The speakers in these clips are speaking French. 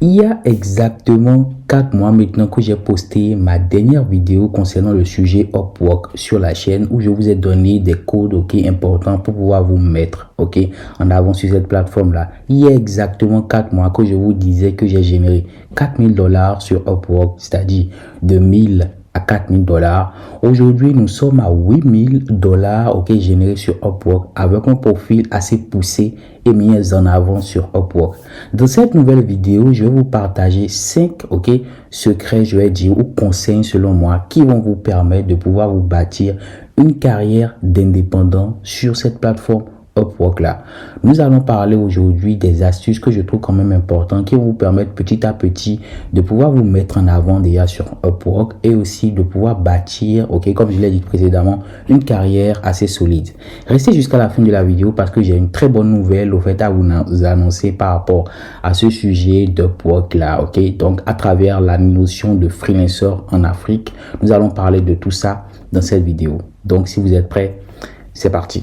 Il y a exactement 4 mois maintenant que j'ai posté ma dernière vidéo concernant le sujet Upwork sur la chaîne où je vous ai donné des codes importants pour pouvoir vous mettre en avant sur cette plateforme là. Il y a exactement 4 mois que je vous disais que j'ai généré $4,000 sur Upwork, c'est-à-dire de 1000 à $4,000. Aujourd'hui, nous sommes à $8,000 générés sur Upwork avec un profil assez poussé et mis en avant sur Upwork. Dans cette nouvelle vidéo, je vais vous partager 5 secrets, je vais dire, ou conseils selon moi qui vont vous permettre de pouvoir vous bâtir une carrière d'indépendant sur cette plateforme Upwork là. Nous allons parler aujourd'hui des astuces que je trouve quand même importantes qui vont vous permettre petit à petit de pouvoir vous mettre en avant déjà sur Upwork et aussi de pouvoir bâtir, comme je l'ai dit précédemment, une carrière assez solide. Restez jusqu'à la fin de la vidéo parce que j'ai une très bonne nouvelle à vous annoncer par rapport à ce sujet d'Upwork là, Donc à travers la notion de freelancer en Afrique, nous allons parler de tout ça dans cette vidéo. Donc si vous êtes prêts, c'est parti.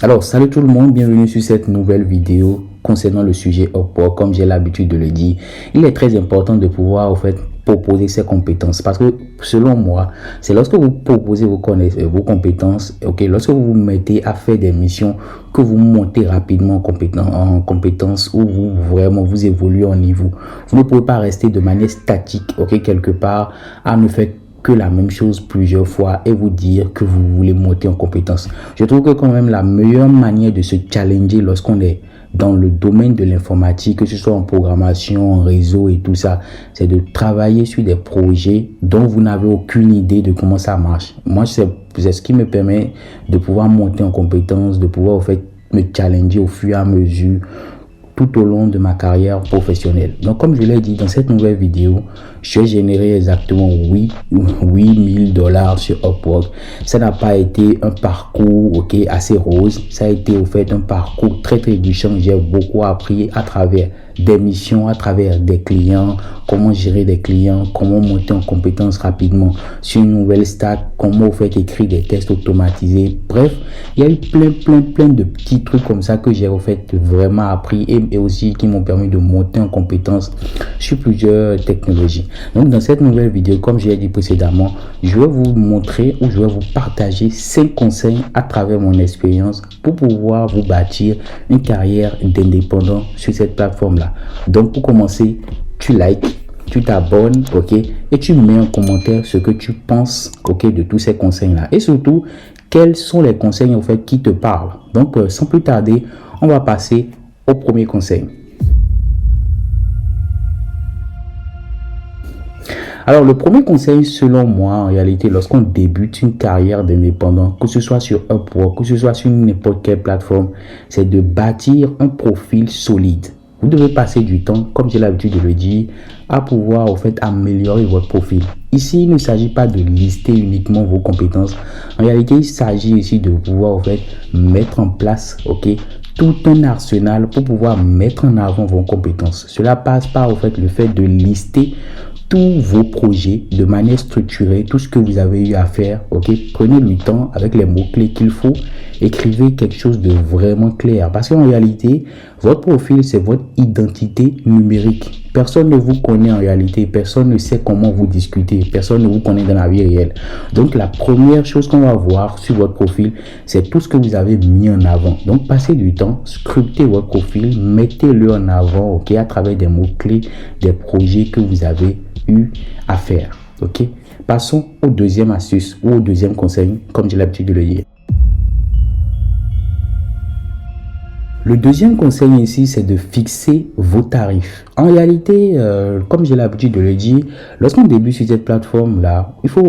Alors, salut tout le monde, bienvenue sur cette nouvelle vidéo concernant le sujet Upwork. Comme j'ai l'habitude de le dire, il est très important de pouvoir proposer ses compétences parce que selon moi, c'est lorsque vous proposez vos compétences, lorsque vous vous mettez à faire des missions que vous montez rapidement en compétences ou vous évoluez en niveau. Vous ne pouvez pas rester de manière statique, quelque part à ne faire que la même chose plusieurs fois et vous dire que vous voulez monter en compétence. Je trouve que quand même la meilleure manière de se challenger lorsqu'on est dans le domaine de l'informatique, que ce soit en programmation, en réseau et tout ça, c'est de travailler sur des projets dont vous n'avez aucune idée de comment ça marche. Moi, c'est ce qui me permet de pouvoir monter en compétence, de pouvoir me challenger au fur et à mesure tout au long de ma carrière professionnelle. Donc, comme je l'ai dit dans cette nouvelle vidéo, je vais générer exactement $8,000 sur Upwork. Ça n'a pas été un parcours assez rose. Ça a été un parcours très riche. J'ai beaucoup appris à travers des missions, à travers des clients, comment gérer des clients, comment monter en compétences rapidement sur une nouvelle stack, comment écrire des tests automatisés. Bref, il y a eu plein de petits trucs comme ça que j'ai vraiment appris et aussi qui m'ont permis de monter en compétences sur plusieurs technologies. Donc dans cette nouvelle vidéo, comme je l'ai dit précédemment, je vais vous montrer ou je vais vous partager 5 conseils à travers mon expérience pour pouvoir vous bâtir une carrière d'indépendant sur cette plateforme là. Donc pour commencer, tu likes, tu t'abonnes, et tu mets en commentaire ce que tu penses, de tous ces conseils là. Et surtout, quels sont les conseils qui te parlent. Donc sans plus tarder, on va passer au premier conseil. Alors, le premier conseil, selon moi, en réalité, lorsqu'on débute une carrière d'indépendant, que ce soit sur Upwork, que ce soit sur n'importe quelle plateforme, c'est de bâtir un profil solide. Vous devez passer du temps, comme j'ai l'habitude de le dire, à pouvoir améliorer votre profil. Ici, il ne s'agit pas de lister uniquement vos compétences. En réalité, il s'agit ici de pouvoir mettre en place tout un arsenal pour pouvoir mettre en avant vos compétences. Cela passe par le fait de lister tous vos projets de manière structurée, tout ce que vous avez eu à faire, prenez le temps avec les mots-clés qu'il faut, écrivez quelque chose de vraiment clair, parce qu'en réalité, votre profil, c'est votre identité numérique. Personne ne vous connaît en réalité, personne ne sait comment vous discutez, personne ne vous connaît dans la vie réelle. Donc, la première chose qu'on va voir sur votre profil, c'est tout ce que vous avez mis en avant. Donc, passez du temps, sculptez votre profil, mettez-le en avant, à travers des mots-clés, des projets que vous avez eu à faire. Passons au deuxième astuce ou au deuxième conseil, comme j'ai l'habitude de le dire. Le deuxième conseil ici, c'est de fixer vos tarifs. En réalité, comme j'ai l'habitude de le dire, lorsqu'on débute sur cette plateforme-là, il faut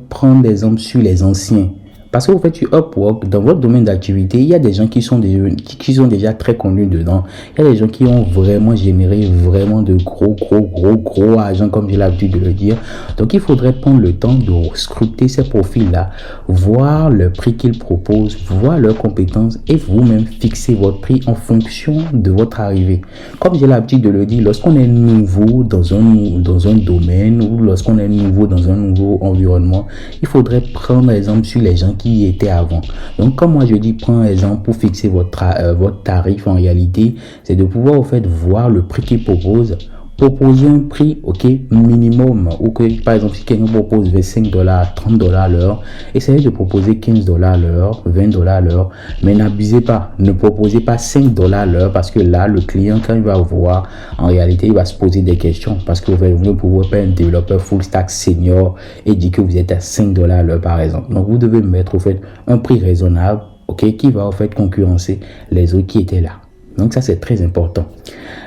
prendre des exemples sur les anciens. Parce que sur Upwork, dans votre domaine d'activité, il y a des gens qui sont déjà très connus dedans. Il y a des gens qui ont vraiment généré de gros argent, comme j'ai l'habitude de le dire. Donc, il faudrait prendre le temps de scruter ces profils-là, voir le prix qu'ils proposent, voir leurs compétences et vous-même fixer votre prix en fonction de votre arrivée. Comme j'ai l'habitude de le dire, lorsqu'on est nouveau dans un domaine ou lorsqu'on est nouveau dans un nouveau environnement, il faudrait prendre exemple sur les gens qui y étaient avant. Donc, comme moi je dis, prends exemple pour fixer votre tarif en réalité, c'est de pouvoir voir le prix qu'ils proposent, proposer un prix, ok, minimum, ou que par exemple si quelqu'un propose 25 dollars, 30 dollars l'heure, essayez de proposer 15 dollars l'heure, 20 dollars l'heure, mais n'abusez pas, ne proposez pas 5 dollars l'heure, parce que là le client, quand il va voir, en réalité il va se poser des questions, parce que vous ne pouvez pas un développeur full stack senior et dire que vous êtes à 5 dollars l'heure par exemple. Donc vous devez mettre au fait un prix raisonnable, ok, qui va en fait concurrencer les autres qui étaient là. Donc ça c'est très important.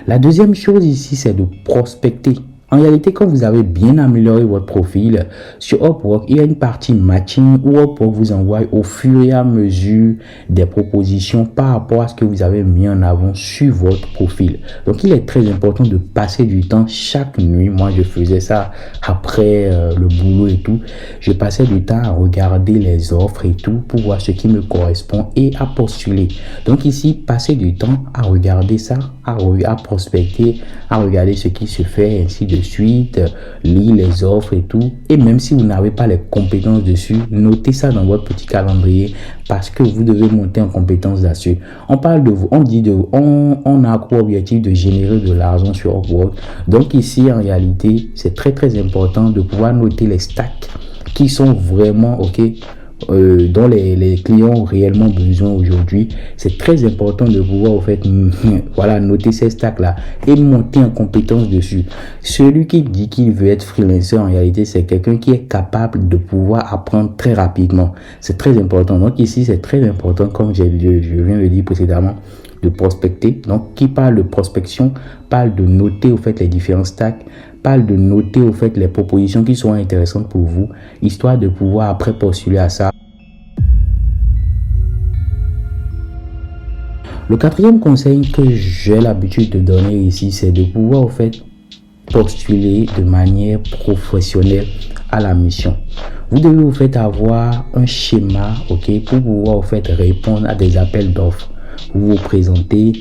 La deuxième chose ici, c'est de prospecter. En réalité, quand vous avez bien amélioré votre profil sur Upwork, il y a une partie matching où Upwork vous envoie au fur et à mesure des propositions par rapport à ce que vous avez mis en avant sur votre profil. Donc, il est très important de passer du temps chaque nuit. Moi, je faisais ça après le boulot et tout. Je passais du temps à regarder les offres et tout pour voir ce qui me correspond et à postuler. Donc ici, passez du temps à regarder ça, à prospecter, à regarder ce qui se fait, ainsi de suite, lire les offres et tout. Et même si vous n'avez pas les compétences dessus, notez ça dans votre petit calendrier parce que vous devez monter en compétences là-dessus. On parle de vous, on a pour objectif de générer de l'argent sur Upwork. Donc ici, en réalité, c'est très important de pouvoir noter les stacks qui sont vraiment ok, dont les clients ont réellement besoin aujourd'hui. C'est très important de pouvoir en fait voilà, noter ces stacks là et monter en compétence dessus. Celui qui dit qu'il veut être freelancer, en réalité c'est quelqu'un qui est capable de pouvoir apprendre très rapidement. C'est très important. Donc ici c'est très important, comme je viens de le dire précédemment, de prospecter. Donc qui parle de prospection parle de noter au fait les différents stacks, parle de noter au fait les propositions qui sont intéressantes pour vous, histoire de pouvoir après postuler à ça. Le quatrième conseil que j'ai l'habitude de donner ici, c'est de pouvoir au fait postuler de manière professionnelle à la mission. Vous devez au fait avoir un schéma, ok, pour pouvoir au fait répondre à des appels d'offres. Vous présentez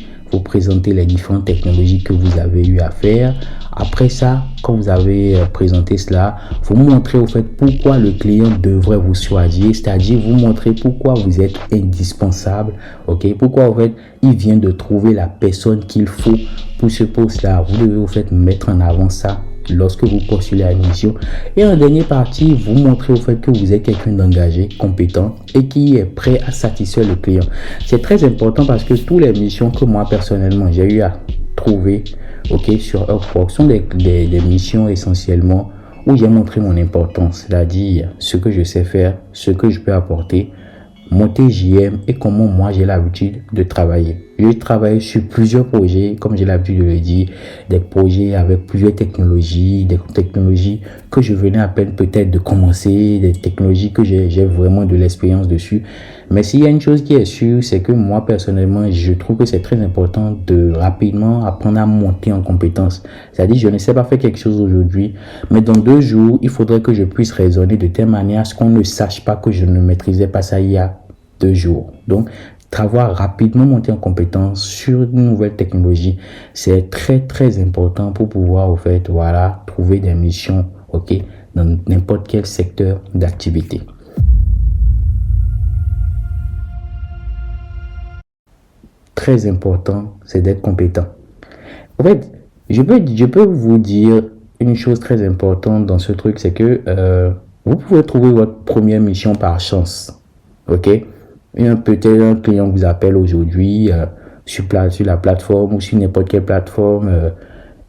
les différentes technologies que vous avez eu à faire. Après ça, quand vous avez présenté cela, vous montrez au fait pourquoi le client devrait vous choisir, c'est-à-dire vous montrez pourquoi vous êtes indispensable, ok, pourquoi en fait il vient de trouver la personne qu'il faut pour ce poste-là. Vous devez au fait mettre en avant ça lorsque vous postulez à une mission. Et en dernière partie, vous montrez au fait que vous êtes quelqu'un d'engagé, compétent et qui est prêt à satisfaire le client. C'est très important parce que toutes les missions que moi personnellement j'ai eu à trouver sur Upwork sont des missions essentiellement où j'ai montré mon importance, c'est-à-dire ce que je sais faire, ce que je peux apporter, mon TJM et comment moi j'ai l'habitude de travailler. Je travaille sur plusieurs projets, comme j'ai l'habitude de le dire, des projets avec plusieurs technologies, des technologies que je venais à peine peut-être de commencer, des technologies que j'ai vraiment de l'expérience dessus. Mais s'il y a une chose qui est sûre, c'est que moi personnellement, je trouve que c'est très important de rapidement apprendre à monter en compétences. C'est-à-dire, je ne sais pas faire quelque chose aujourd'hui, mais dans 2 jours, il faudrait que je puisse raisonner de telle manière à ce qu'on ne sache pas que je ne maîtrisais pas ça il y a 2 jours. Donc, savoir rapidement monter en compétence sur une nouvelle technologie, c'est très important pour pouvoir au fait voilà trouver des missions ok dans n'importe quel secteur d'activité. Très important, c'est d'être compétent. En fait, je peux vous dire une chose très importante dans ce truc, c'est que vous pouvez trouver votre première mission par chance, ok. Peut-être un client vous appelle aujourd'hui sur la plateforme ou sur n'importe quelle plateforme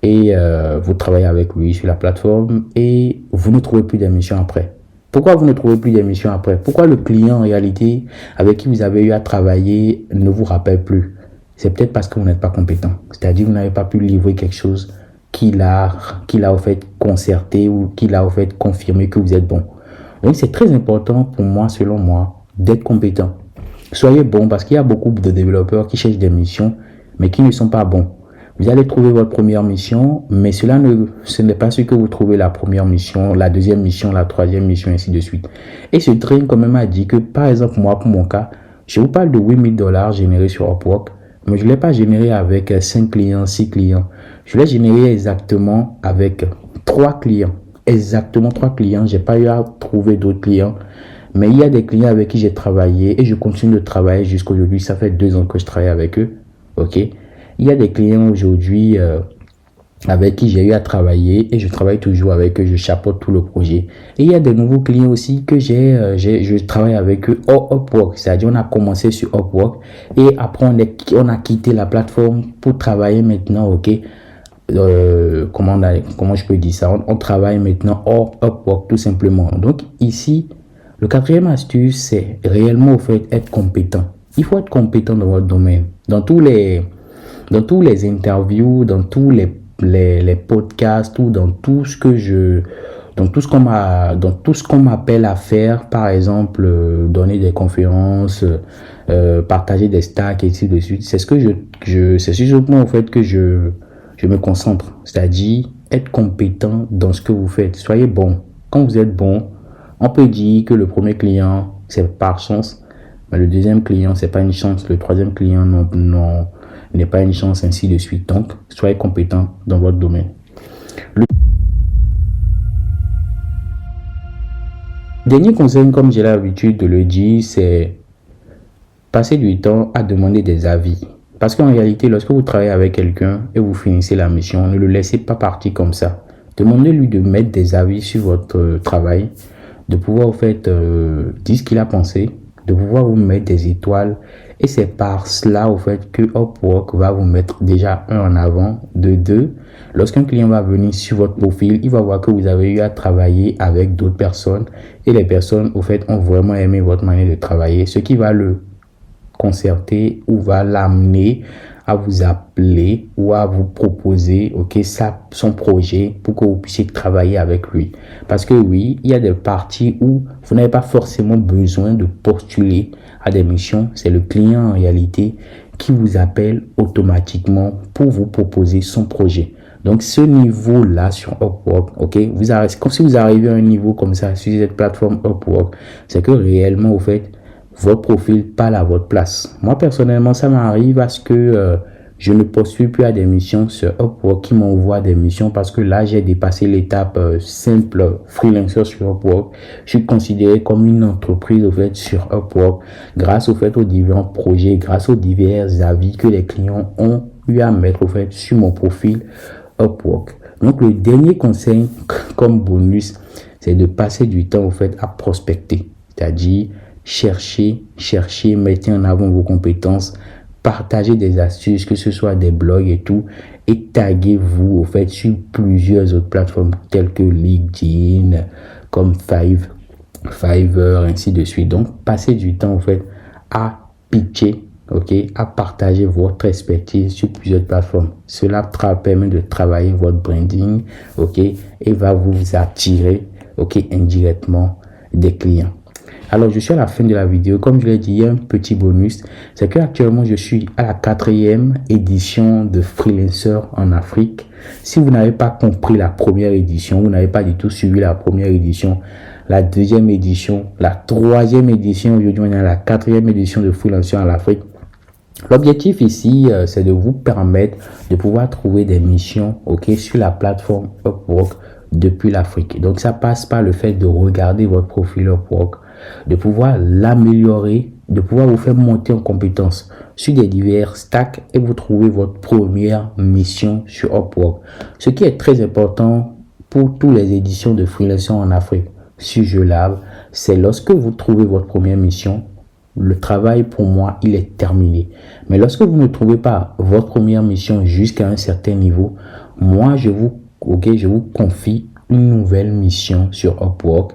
et vous travaillez avec lui sur la plateforme et vous ne trouvez plus d'émission après. Pourquoi vous ne trouvez plus d'émission après? Pourquoi le client en réalité avec qui vous avez eu à travailler ne vous rappelle plus? C'est peut-être parce que vous n'êtes pas compétent. C'est-à-dire que vous n'avez pas pu livrer quelque chose qu'il a au fait concerté ou qu'il a au fait confirmé que vous êtes bon. Donc c'est très important pour moi, selon moi, d'être compétent. Soyez bon parce qu'il y a beaucoup de développeurs qui cherchent des missions mais qui ne sont pas bons. Vous allez trouver votre première mission, mais ce n'est pas ce que vous trouvez la première mission, la deuxième mission, la troisième mission, ainsi de suite. Et ce train quand même a dit que, par exemple, moi, pour mon cas, je vous parle de 8 000 $ générés sur Upwork, mais je ne l'ai pas généré avec 5 clients, 6 clients. Je l'ai généré exactement avec 3 clients. Exactement 3 clients. Je n'ai pas eu à trouver d'autres clients. Mais il y a des clients avec qui j'ai travaillé et je continue de travailler jusqu'à aujourd'hui. Ça fait 2 ans que je travaille avec eux. Ok. Il y a des clients aujourd'hui avec qui j'ai eu à travailler et je travaille toujours avec eux, je chapeaute tout le projet. Et il y a de nouveaux clients aussi que je travaille avec eux hors Upwork, c'est-à-dire on a commencé sur Upwork et après on a quitté la plateforme pour travailler maintenant, ok, comment je peux dire ça, on travaille maintenant hors Upwork tout simplement. Donc ici, le quatrième astuce, c'est réellement au fait être compétent. Il faut être compétent dans votre domaine, dans tous les interviews, dans tous les podcasts ou dans tout ce que dans tout ce qu'on m'appelle à faire, par exemple, donner des conférences, partager des stacks et ainsi de suite. C'est ce que c'est justement au fait que je me concentre. C'est-à-dire être compétent dans ce que vous faites. Soyez bon. Quand vous êtes bon, on peut dire que le premier client, c'est par chance, mais le deuxième client, c'est pas une chance. Le troisième client, non, n'est pas une chance, ainsi de suite. Donc, soyez compétent dans votre domaine. Le dernier conseil, comme j'ai l'habitude de le dire, c'est passer du temps à demander des avis. Parce qu'en réalité, lorsque vous travaillez avec quelqu'un et vous finissez la mission, ne le laissez pas partir comme ça. Demandez-lui de mettre des avis sur votre travail, de pouvoir, en fait, dire ce qu'il a pensé, de pouvoir vous mettre des étoiles. Et c'est par cela, au fait, que Upwork va vous mettre déjà en avant, de deux. Lorsqu'un client va venir sur votre profil, il va voir que vous avez eu à travailler avec d'autres personnes. Et les personnes, au fait, ont vraiment aimé votre manière de travailler, ce qui va le concerter ou va l'amener à vous appeler ou à vous proposer, ok, son projet pour que vous puissiez travailler avec lui. Parce que oui, il y a des parties où vous n'avez pas forcément besoin de postuler à des missions. C'est le client en réalité qui vous appelle automatiquement pour vous proposer son projet. Donc, ce niveau-là sur Upwork, ok, comme si vous arrivez à un niveau comme ça sur cette plateforme Upwork, c'est que réellement, au fait, votre profil parle à votre place. Moi, personnellement, ça m'arrive à ce que je ne postule plus à des missions sur Upwork qui m'envoient des missions parce que là, j'ai dépassé l'étape simple freelancer sur Upwork. Je suis considéré comme une entreprise, au fait, sur Upwork grâce au fait aux divers projets, grâce aux divers avis que les clients ont eu à mettre, au fait, sur mon profil Upwork. Donc, le dernier conseil comme bonus, c'est de passer du temps, au fait, à prospecter. C'est-à-dire, cherchez, mettez en avant vos compétences, partagez des astuces, que ce soit des blogs et tout, et taguez-vous au fait sur plusieurs autres plateformes telles que LinkedIn, comme Fiverr, ainsi de suite. Donc, passez du temps au fait à pitcher, ok, à partager votre expertise sur plusieurs plateformes. Cela permet de travailler votre branding, ok, et va vous attirer, ok, indirectement des clients. Alors, je suis à la fin de la vidéo. Comme je l'ai dit, il y a un petit bonus. C'est qu'actuellement, je suis à la 4e édition de Freelancer en Afrique. Si vous n'avez pas compris la première édition, vous n'avez pas du tout suivi la première édition, la deuxième édition, la 3e édition, aujourd'hui, on est à la 4e édition de Freelancer en Afrique. L'objectif ici, c'est de vous permettre de pouvoir trouver des missions, ok, sur la plateforme Upwork depuis l'Afrique. Donc, ça passe par le fait de regarder votre profil Upwork, de pouvoir l'améliorer, de pouvoir vous faire monter en compétence sur des divers stacks et vous trouver votre première mission sur Upwork. Ce qui est très important pour toutes les éditions de Freelancer en Afrique sur JeuxLab, c'est lorsque vous trouvez votre première mission, le travail pour moi, il est terminé. Mais lorsque vous ne trouvez pas votre première mission jusqu'à un certain niveau, moi, je vous confie une nouvelle mission sur Upwork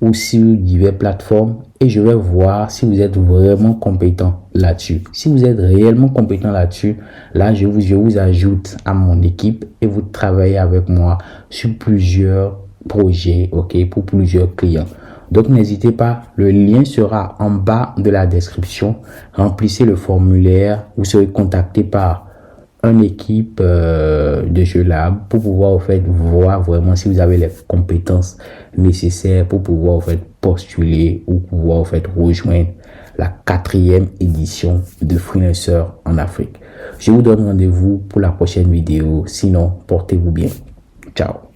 ou sur diverses plateformes et je vais voir si vous êtes vraiment compétent là-dessus. Si vous êtes réellement compétent là-dessus, là, je vous ajoute à mon équipe et vous travaillez avec moi sur plusieurs projets, ok, pour plusieurs clients. Donc, n'hésitez pas, le lien sera en bas de la description. Remplissez le formulaire, vous serez contacté par une équipe de JeuxLab pour pouvoir en fait voir vraiment si vous avez les compétences nécessaires pour pouvoir en fait postuler ou pouvoir en fait rejoindre la 4e édition de Freelancer en Afrique. Je vous donne rendez-vous pour la prochaine vidéo. Sinon, portez-vous bien. Ciao.